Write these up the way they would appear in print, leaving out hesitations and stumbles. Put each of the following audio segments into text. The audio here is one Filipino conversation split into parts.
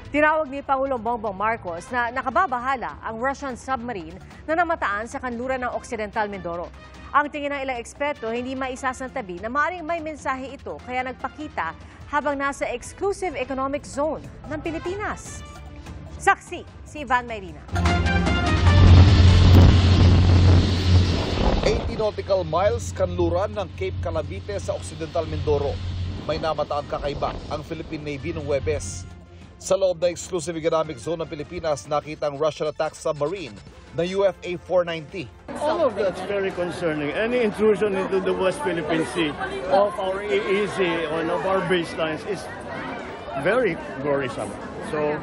Tinawag ni Pangulong Bongbong Marcos na nakababahala ang Russian submarine na namataan sa kanluran ng Occidental Mindoro. Ang tingin ng ilang eksperto, hindi maisasantabi na maaaring may mensahe ito kaya nagpakita habang nasa exclusive economic zone ng Pilipinas. Saksi si Ivan Mayrina. 80 nautical miles kanluran ng Cape Calamite sa Occidental Mindoro. May namataang kakaiba ang Philippine Navy noong Huwebes. Sa loob ng exclusive economic zone ng Pilipinas, nakita ang Russian attack submarine na UFA 490. All of that's very concerning. Any intrusion into the West Philippine Sea of our EEZ or of our baselines is very worrisome. So,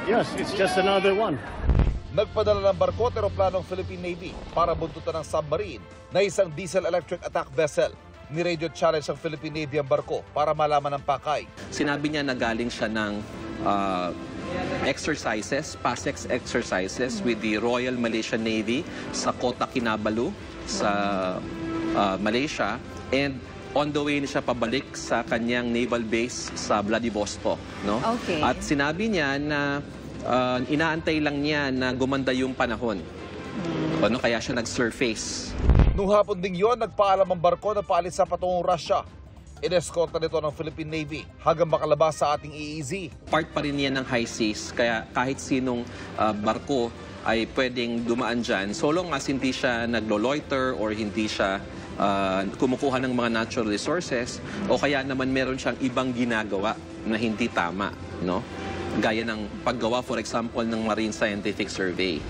yes, it's just another one. Nagpadala ng barko at eroplanong Philippine Navy para buntutan ng submarine na isang diesel-electric attack vessel. Ni-radio challenge ang Philippine Navy ang barko para malaman ang pakay. Sinabi niya na galing siya ng exercises, PASEX exercises with the Royal Malaysian Navy sa Kota Kinabalu sa Malaysia, and on the way siya pabalik sa kanyang naval base sa Vladivostok, no? Okay. At sinabi niya na inaantay lang niya na gumanda yung panahon. Ano, kaya siya nag-surface. Noong hapon ding yon, nagpaalam ang barko na paalis sa patungong Russia. Ineskorta nito ng Philippine Navy hanggang makalabas sa ating EEZ. Part pa rin yan ng high seas, kaya kahit sinong barko ay pwedeng dumaan dyan, so long as hindi siya naglo-loiter or hindi siya kumukuha ng mga natural resources, o kaya naman meron siyang ibang ginagawa na hindi tama, no? Gaya ng paggawa, for example, ng Marine Scientific Survey.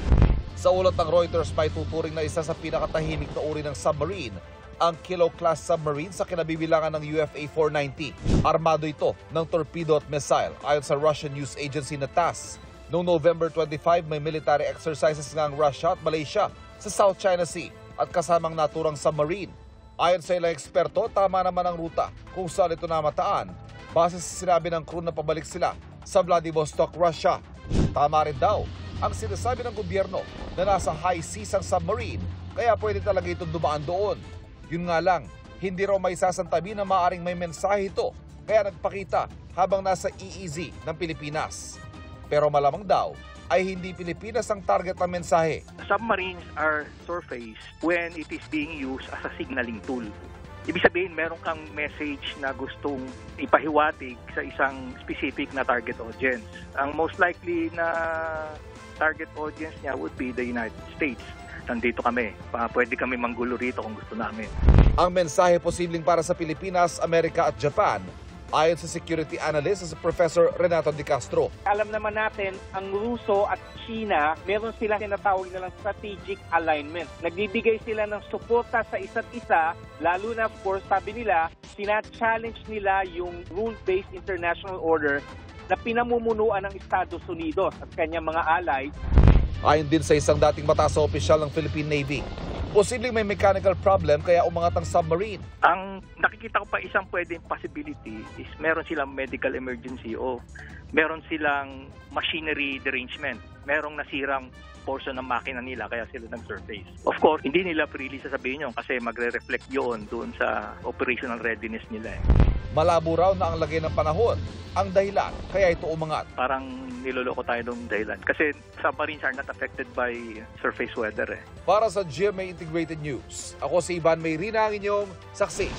Sa ulat ng Reuters, may tuturing na isa sa pinakatahimik na uri ng submarine, ang Kilo-class submarine sa kinabibilangan ng UFA 490. Armado ito ng torpedo at missile ayon sa Russian news agency na TASS. Noong November 25, may military exercises nga ang Russia at Malaysia sa South China Sea at kasamang naturang submarine. Ayon sa ilang eksperto, tama naman ang ruta kung saan ito namataan base sa sinabi ng crew na pabalik sila sa Vladivostok, Russia. Tama rin daw ang sinasabi ng gobyerno na nasa high seas ang submarine kaya pwede talaga itong dumaan doon. Yun nga lang, hindi raw may sasantabi na maaaring may mensahe ito kaya nagpakita habang nasa EEZ ng Pilipinas. Pero malamang daw ay hindi Pilipinas ang target ng mensahe. Submarines are surfaced when it is being used as a signaling tool. Ibig sabihin, meron kang message na gustong ipahiwatig sa isang specific na target audience. Ang most likely na target audience niya would be the United States. Nandito kami. Pwede kami manggulo rito kung gusto namin. Ang mensahe posibleng para sa Pilipinas, Amerika at Japan, ayon sa security analyst sa Professor Renato De Castro. Alam naman natin, ang Ruso at China, meron sila tinatawag nilang strategic alignment. Nagbibigay sila ng suporta sa isa't isa, lalo na of course, sabi nila, sina-challenge nila yung rule-based international order na pinamumunuan ng Estados Unidos at kanyang mga allies. Ayon din sa isang dating mataas na opisyal ng Philippine Navy, posibleng may mechanical problem kaya umangat ang submarine. Ang nakikita ko pa isang pwedeng possibility is meron silang medical emergency o meron silang machinery derangement. Merong nasirang portion ng makina nila kaya sila nag-surface. Of course, hindi nila freely sasabihin yun kasi magre-reflect yun doon sa operational readiness nila. Malabo raw na ang lagay ng panahon ang dahilan kaya ito umangat. Parang niloloko tayo ng dahilan kasi submarines are not affected by surface weather. Para sa GMA Integrated News, ako si Ivan Mayrina, ang inyong saksi.